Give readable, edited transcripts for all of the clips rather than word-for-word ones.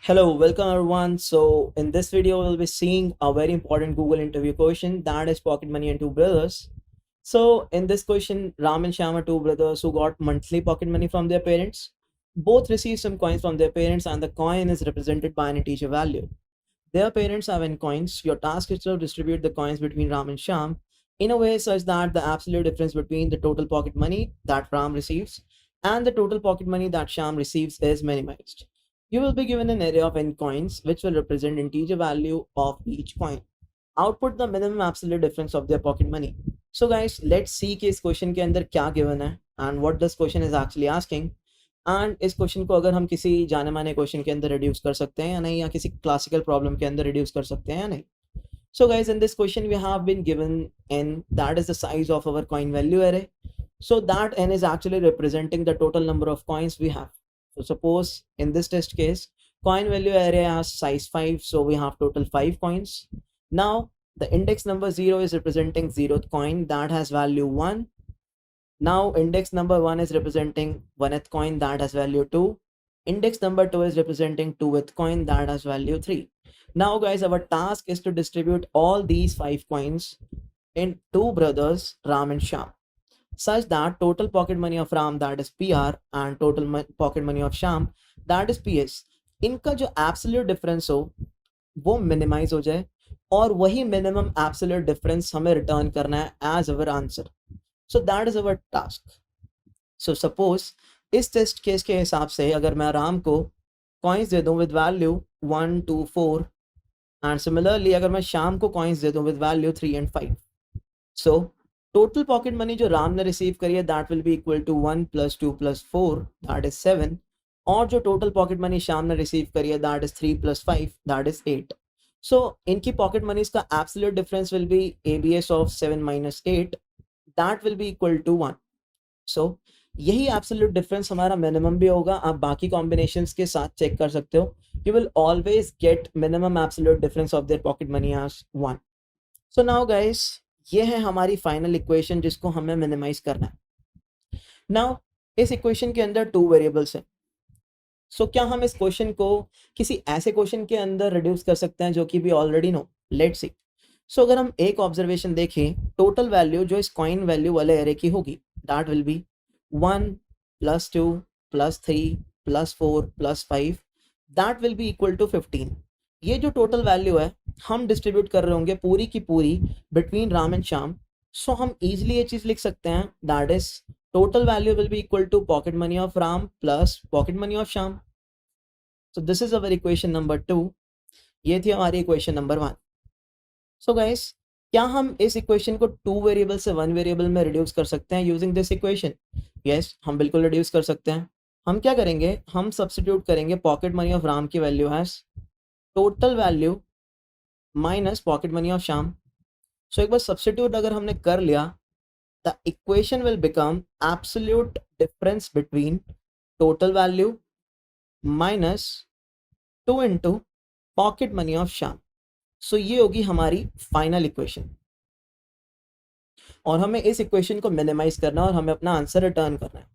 Hello, welcome everyone. So in this video, we'll be seeing a very important Google interview question, that is Pocket Money and Two Brothers. So in this question, Ram and Shyam are two brothers who got monthly pocket money from their parents. Both receive some coins from their parents and the coin is represented by an integer value. Their parents have n coins. Your task is to distribute the coins between Ram and Shyam in a way such that the absolute difference between the total pocket money that Ram receives and the total pocket money that Shyam receives is minimized. You will be given an array of n coins which will represent integer value of each coin. Output the minimum absolute difference of their pocket money. So guys, let's see कि इस question के अंदर क्या given है and what this question is actually asking. And इस question को अगर हम किसी जाने माने क्वेश्चन के अंदर रिड्यूस कर सकते हैं या नहीं, या किसी क्लासिकल प्रॉब्लम के अंदर रिड्यूस कर सकते हैं या नहीं. So guys, in this question we have been given n, that is the size of our coin value array. So that n is actually representing the total number of coins we have. So suppose in this test case, coin value array has size 5, so we have total 5 coins. Now the index number 0 is representing 0th coin that has value 1. Now index number 1 is representing 1th coin that has value 2. Index number 2 is representing 2th coin that has value 3. Now guys, our task is to distribute all these 5 coins in two brothers Ram and Shyam, such that total pocket money of Ram, that is PR, and total pocket money of Shyam, that is PS, इनका जो absolute difference हो वो minimize हो जाए और वही minimum absolute difference हमें return करना है as our answer. So that is our task. So suppose इस टेस्ट केस के हिसाब से अगर मैं राम को कॉइन्स दे दूं विद वैल्यू 1 2 4 एंड सिमिलरली अगर मैं श्याम को कॉइन्स दे दूं with value 3 and 5, so total pocket money जो राम ने रिसीव करी है that will be equal to 1 + 2 + 4 that is 7, और जो टोटल पॉकेट मनी श्याम ने रिसीव करी है that is 3 + 5 that is 8. So इनकी पॉकेट मनीज का absolute difference will be ABS of 7 - 8 that will be equal to 1. So यही एब्सोल्यूट डिफरेंस हमारा minimum भी होगा. आप बाकी कॉम्बिनेशंस के साथ चेक कर सकते हो. You will always get minimum absolute difference of their pocket money as 1. So now guys, ये है हमारी फाइनल इक्वेशन जिसको हमें मिनिमाइज करना है. नाउ इस इक्वेशन के अंदर 2 वेरिएबल्स हैं. सो क्या हम इस क्वेश्चन को किसी ऐसे क्वेश्चन के अंदर रिड्यूस कर सकते हैं जो कि भी already no? Let's see. So अगर हम एक ऑब्जर्वेशन देखें, टोटल वैल्यू जो इस कॉइन वैल्यू वाले एरे की होगी that will be 1 + 2 + 3 + 4 + 5 that will be equal to 15. ये जो टोटल वैल्यू है हम डिस्ट्रीब्यूट कर रहे होंगे पूरी की पूरी between Ram and Shyam. So हम इजीली ये चीज लिख सकते हैं that is total value will be equal to pocket money of Ram plus pocket money of Shyam. So this is our equation number 2. ये थी हमारी इक्वेशन नंबर 1. सो गाइस, क्या हम इस इक्वेशन को 2 वेरिएबल से 1 वेरिएबल में रिड्यूस कर सकते हैं यूजिंग दिस इक्वेशन? यस, हम बिल्कुल रिड्यूस कर सकते हैं. हम क्या करेंगे, हम सब्स्टिट्यूट करेंगे पॉकेट मनी ऑफ राम की value as total value minus pocket money of Shyam. So एक बार सब्स्टिट्यूट अगर हमने कर लिया, the equation will become absolute difference between total value minus 2 × pocket money of Shyam. So ये होगी हमारी फाइनल इक्वेशन, और हमें इस इक्वेशन को मिनिमाइज करना है और हमें अपना आंसर रिटर्न करना है.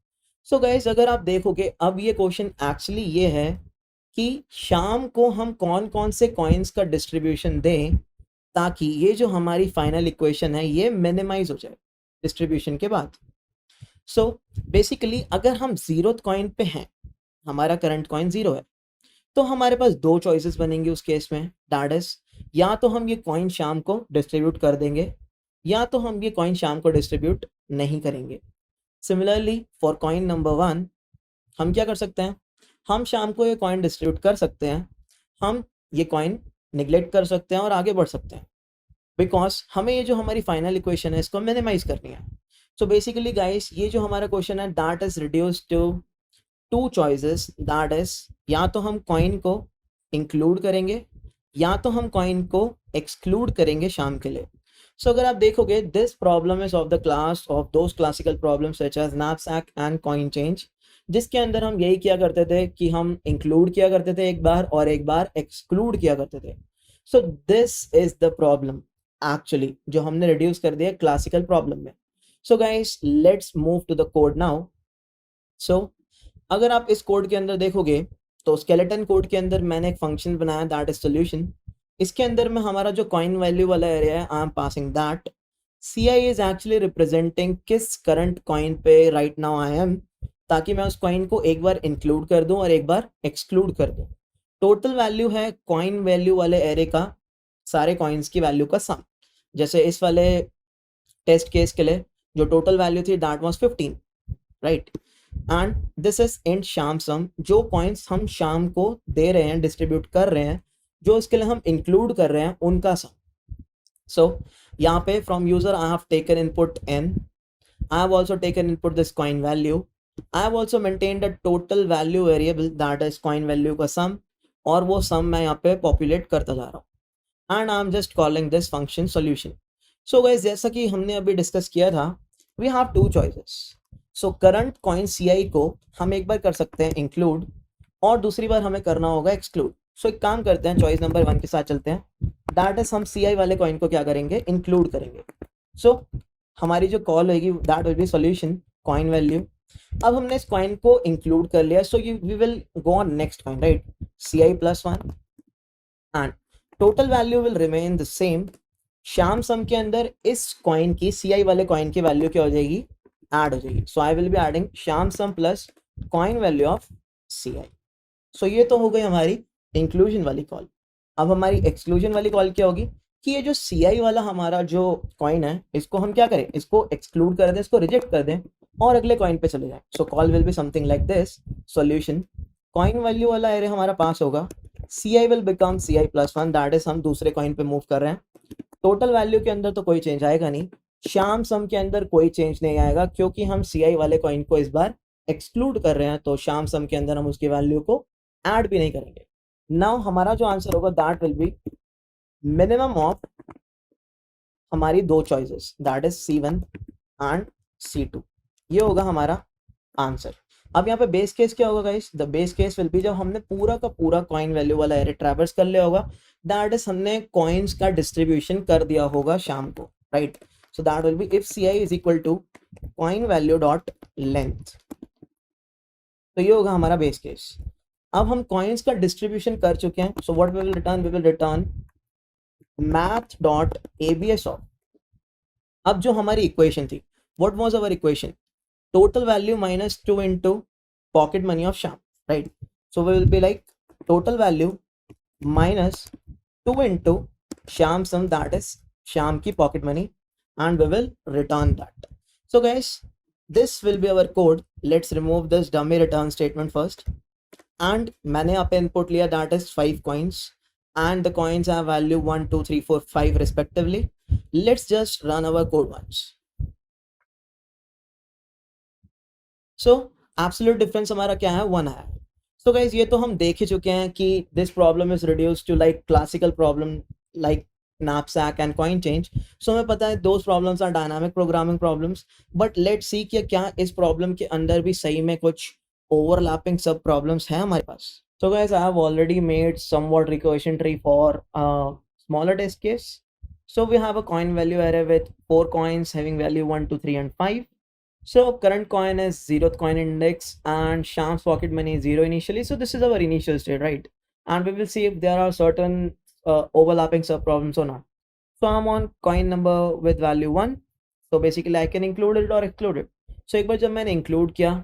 सो गाइस, अगर आप देखोगे अब ये क्वेश्चन एक्चुअली ये है कि शाम को हम कौन कौन से कॉइन्स का डिस्ट्रीब्यूशन दें ताकि ये जो हमारी फाइनल इक्वेशन है ये मिनिमाइज हो जाए डिस्ट्रीब्यूशन के बाद. सो बेसिकली अगर हम 0th कॉइन पे हैं, हमारा करंट कॉइन 0 है, तो हमारे पास 2 चॉइसेस बनेंगी उस केस में. दैट इज या तो हम ये कॉइन शाम को डिस्ट्रीब्यूट कर देंगे या तो हम ये कॉइन शाम को डिस्ट्रीब्यूट नहीं करेंगे. सिमिलरली फॉर कॉइन नंबर 1 हम क्या कर सकते हैं, हम शाम को ये कॉइन डिस्ट्रीब्यूट कर सकते हैं, हम ये कॉइन निगलेक्ट कर सकते हैं और आगे बढ़ सकते हैं, बिकॉज हमें ये जो हमारी फाइनल इक्वेशन है इसको मिनिमाइज करनी है. सो बेसिकली गाइस, ये जो हमारा क्वेश्चन है that is reduce to 2 choices. That is या तो हम कॉइन को इंक्लूड करेंगे या तो हम कॉइन को एक्सक्लूड करेंगे शाम के लिए. सो अगर आप देखोगे, this problem is of the class of those classical problems such as knapsack and coin change, जिसके अंदर हम यही किया करते थे कि हम इंक्लूड किया करते थे एक बार और एक बार एक्सक्लूड किया करते थे. So this is the problem actually जो हमने रिड्यूस कर दिया क्लासिकल प्रॉब्लम में. So guys, let's move to the code now. So अगर आप इस कोड के अंदर देखोगे तो स्केलेटन कोड के अंदर मैंने एक फंक्शन बनाया दैट इज सोल्यूशन। इसके अंदर में हमारा जो कॉइन वैल्यू वाला एरिया है I am passing that C I is actually representing किस करंट कॉइन पे राइट नाउ आई एम, ताकि मैं उस कॉइन को एक बार इंक्लूड कर दूं और एक बार एक्सक्लूड कर दूं। टोटल वैल्यू है कॉइन वैल्यू वाले एरे का सारे कॉइन्स की वैल्यू का सम। जैसे इस वाले टेस्ट केस के लिए जो टोटल वैल्यू थी that was 15, right. And this is in शाम सम, जो कॉइन्स हम शाम को दे रहे हैं, डिस्ट्रीब्यूट कर रहे हैं, जो इसके लिए हम इंक्लूड कर रहे हैं उनका सम। सो यहाँ पे from user I have taken input n, I have also taken input this coin value. I have also maintained a total value variable that is coin value का sum, और वो sum मैं यहाँ पे populate करता जा रहा हूँ and I'm just calling this function solution. So guys, जैसा कि हमने अभी डिस्कस किया था, we have two choices. So current coin CI को हम एक बार कर सकते हैं include और दूसरी बार हमें करना होगा exclude. So एक काम करते हैं, चॉइस नंबर 1 के साथ चलते हैं, दैट इज हम CI वाले कॉइन को क्या करेंगे, इंक्लूड करेंगे। सो हमारी जो कॉल होगी that will be solution coin value. अब हमने इस कॉइन को इंक्लूड कर लिया, so we will go on next coin, right, CI + 1 and total value will remain the same. Shyam sum के अंदर इस कॉइन की CI वाले कॉइन की वैल्यू क्या हो जाएगी, ऐड हो जाएगी। So I will be adding Shyam sum plus coin value of CI। So ये तो हो गई हमारी इंक्लूजन वाली कॉल। अब हमारी एक्सक्लूजन वाली कॉल क्या होगी कि ये जो CI वाला हमारा जो कॉइन है इसको हम क्या करें, इसको एक्सक्लूड कर दें, इसको रिजेक्ट कर दें और अगले कॉइन पे चले जाएं। So call will be something like this, solution coin value वाला एरे हमारा पास होगा, CI will become CI + 1, that is हम दूसरे कॉइन पे मूव कर रहे हैं। टोटल वैल्यू के अंदर तो कोई चेंज आएगा नहीं, शाम सम के अंदर कोई चेंज नहीं आएगा क्योंकि हम CI वाले कॉइन को इस बार एक्सक्लूड कर रहे हैं, तो शाम सम के अंदर हम उसकी वैल्यू को ऐड भी नहीं करेंगे। नाउ हमारा जो आंसर होगा that will B minimum of हमारी दो choices, that is C1 and C2। ये होगा हमारा आंसर। अब यहाँ पे बेस केस क्या होगा guys, the base case will be जब हमने पूरा का पूरा कॉइन वैल्यू वाला एरे ट्रैवर्स कर लिया होगा, दैट इज हमने कॉइन्स का डिस्ट्रीब्यूशन कर दिया होगा शाम को, right. So that will be if CI is equal to coin value dot length, तो ये होगा हमारा बेस केस। अब हम कॉइन्स का डिस्ट्रीब्यूशन कर चुके हैं, so what we will return math.abs of. अब जो हमारी इक्वेशन थी, what was our equation, total value minus 2 into pocket money of Shyam, right. So we will be like total value minus 2 into Shyam sum, that is Shyam की pocket money, and we will return that. So guys this will be our code. Let's remove this dummy return statement first, and मैंने यहाँ पे input लिया that is 5 coins and the coins have value 1 2 3 4 5 respectively. Let's just run our code once. So absolute difference हमारा क्या है, 1 है। So guys ये तो हम देख ही चुके हैं कि this problem is reduced to like classical problem like knapsack and coin change. So हमें पता है those problems are dynamic programming problems, but let's see कि क्या इस problem के अंदर भी सही में कुछ overlapping sub problems हैं हमारे पास। So guys, I have already made somewhat recursion tree for a smaller test case. So we have a coin value array with 4 coins having value 1 2 3 and 5. So current coin is 0th coin index and Sham's pocket money is 0 initially. So this is our initial state, right? And we will see if there are certain overlapping sub problems or not. So I'm on coin number with value 1. So basically I can include it or exclude it. So एक बार जब मैंने include किया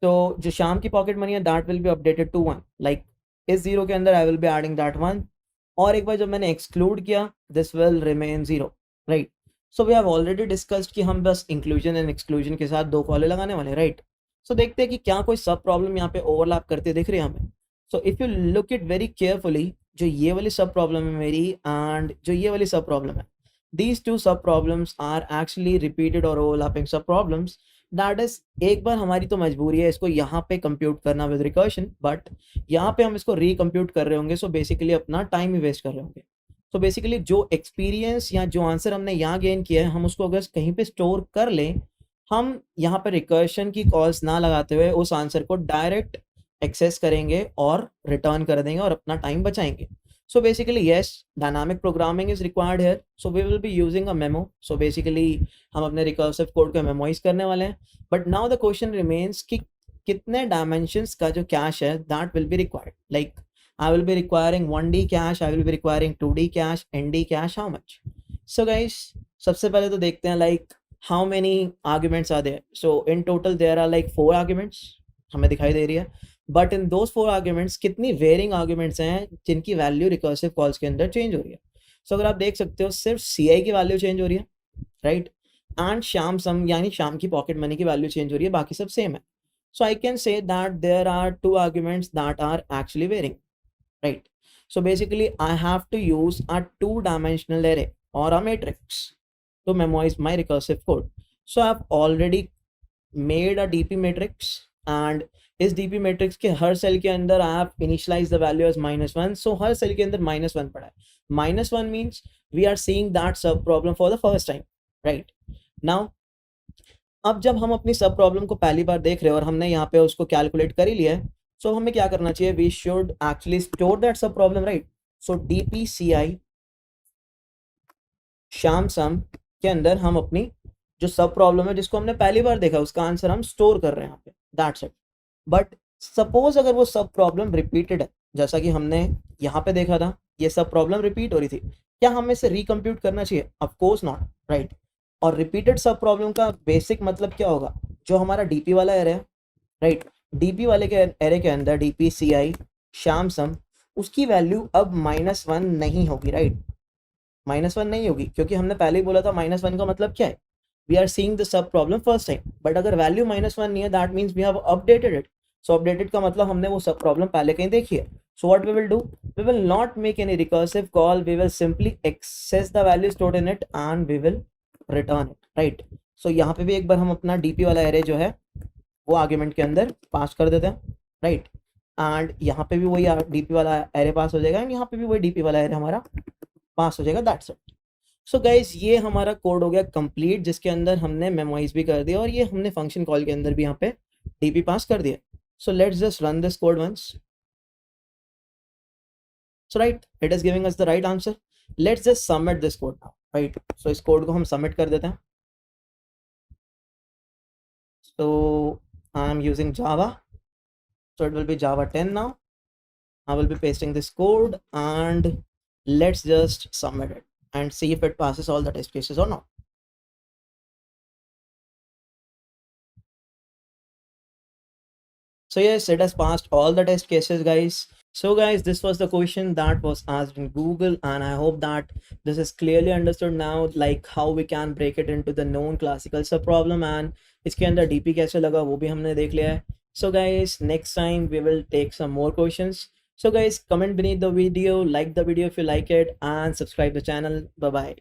तो जो शाम की pocket money है that will be updated to 1, like इस 0 के अंदर I will be adding that 1, और एक बार जब मैंने एक्सक्लूड किया this will remain 0, right. So we have already discussed कि हम बस इंक्लूजन एंड एक्सक्लूजन के साथ 2 कॉले लगाने वाले, राइट। सो देखते हैं कि क्या कोई सब प्रॉब्लम यहाँ पे ओवरलैप करते दिख रही है हमें। So if you look it very carefully, जो ये वाली सब प्रॉब्लम है मेरी एंड जो ये वाली सब प्रॉब्लम है, दीज 2 सब प्रॉब्लम्स आर एक्चुअली रिपीटेड और ओवरलैपिंग सब प्रॉब्लम्स। दैट इज एक बार हमारी तो मजबूरी है इसको यहाँ पे कंप्यूट करना विद रिकर्शन, बट यहाँ पे हम इसको रिकम्प्यूट कर रहे होंगे, सो बेसिकली अपना टाइम ही वेस्ट कर रहे होंगे। सो बेसिकली जो एक्सपीरियंस या जो आंसर हमने यहाँ गेन किया है, हम उसको अगर कहीं पे स्टोर कर लें, हम यहाँ पे रिकर्शन की कॉल्स ना लगाते हुए उस आंसर को डायरेक्ट एक्सेस करेंगे और रिटर्न कर देंगे और अपना टाइम बचाएंगे। So basically yes, dynamic programming is required here. So we will be using a memo. So basically हम अपने recursive code को memorize करने वाले हैं। But now the question remains कि कितने डायमेंशंस का जो कैश है that will be required, like I will be requiring 1D cache, I will be requiring 2D cache, ND cache, how much? So guys, सबसे पहले तो देखते हैं like how many arguments are there. So in total there are like 4 arguments हमें दिखाई दे रही है. बट इन दोज 4 आर्ग्यूमेंट्स कितनी वेरिंग आर्ग्यूमेंट्स हैं जिनकी वैल्यू रिकर्सिव कॉल्स के अंदर चेंज हो रही है. सो अगर आप देख सकते हो सिर्फ CI की वैल्यू चेंज हो रही है, राइट, एंड श्याम सम यानी श्याम की पॉकेट मनी की वैल्यू चेंज हो रही है, बाकी सब सेम है. So I can say that there are 2 arguments that are actually varying, right? So basically I have to use a 2-dimensional array or a matrix to memorize my recursive code. So I've already made a DP matrix, and इस DP matrix के हर cell के अंदर I have initialized the value as -1. So her cell के अंदर -1 पड़ा है. -1 means we are seeing that sub problem for the first time, right? Now अब जब हम अपनी सब प्रॉब्लम को पहली बार देख रहे हैं और हमने यहाँ पे उसको कैलकुलेट कर ही लिया है, सो हमें क्या करना चाहिए? We should actually store that sub problem, right? So DPCI Shyam sum के अंदर हम अपनी जो सब प्रॉब्लम है जिसको हमने पहली बार देखा उसका आंसर हम स्टोर कर रहे हैं यहाँ पे, दैट्स इट. बट सपोज अगर वो सब प्रॉब्लम रिपीटेड है, जैसा कि हमने यहाँ पे देखा था, ये सब प्रॉब्लम रिपीट हो रही थी, क्या हमें इसे रिकम्प्यूट करना चाहिए? Of course not, right? और रिपीटेड सब प्रॉब्लम का बेसिक मतलब क्या होगा? जो हमारा DP वाला एरे है, राइट, DP वाले के एरे के अंदर DPCI श्याम सम, उसकी वैल्यू अब -1 नहीं होगी, राइट? -1 नहीं होगी क्योंकि हमने पहले ही बोला था -1 का मतलब क्या है? We are seeing the sub problem first time. But अगर वैल्यू -1 नहीं है that means we have updated it. So updated का मतलब हमने वो सब प्रॉब्लम पहले कहीं देखी है. So what we will do, we will not make any recursive call, we will simply access the value stored in it and we will return it, right? So यहाँ पे भी एक बार हम अपना DP वाला एरे जो है वो आर्ग्यूमेंट के अंदर पास कर देते हैं, राइट? एंड यहाँ पे भी वही DP वाला एरे पास हो जाएगा एंड यहाँ पे भी वही DP वाला एरे हमारा पास हो जाएगा, दैट्स इट. सो गाइज, ये हमारा कोड हो गया कंप्लीट जिसके अंदर हमने मेमोराइज भी कर दिया और ये हमने फंक्शन कॉल के अंदर भी यहाँ पे DP पास कर दिया. So let's just run this code once. So right, it is giving us the right answer. Let's just submit this code now, right? So इस कोड को हम सबमिट कर देते हैं. So I am using Java, so it will be Java 10 now. I will be pasting this code and let's just submit it and see if it passes all the test cases or not. So yes, it has passed all the test cases, guys. So guys, this was the question that was asked in Google, and I hope that this is clearly understood now, like how we can break it into the known classical sub problem, and इसके अंदर DP कैसे लगा वो भी हमने देख लिया है. So guys, next time we will take some more questions. So guys, comment beneath the video, like the video if you like it, and subscribe the channel. Bye bye.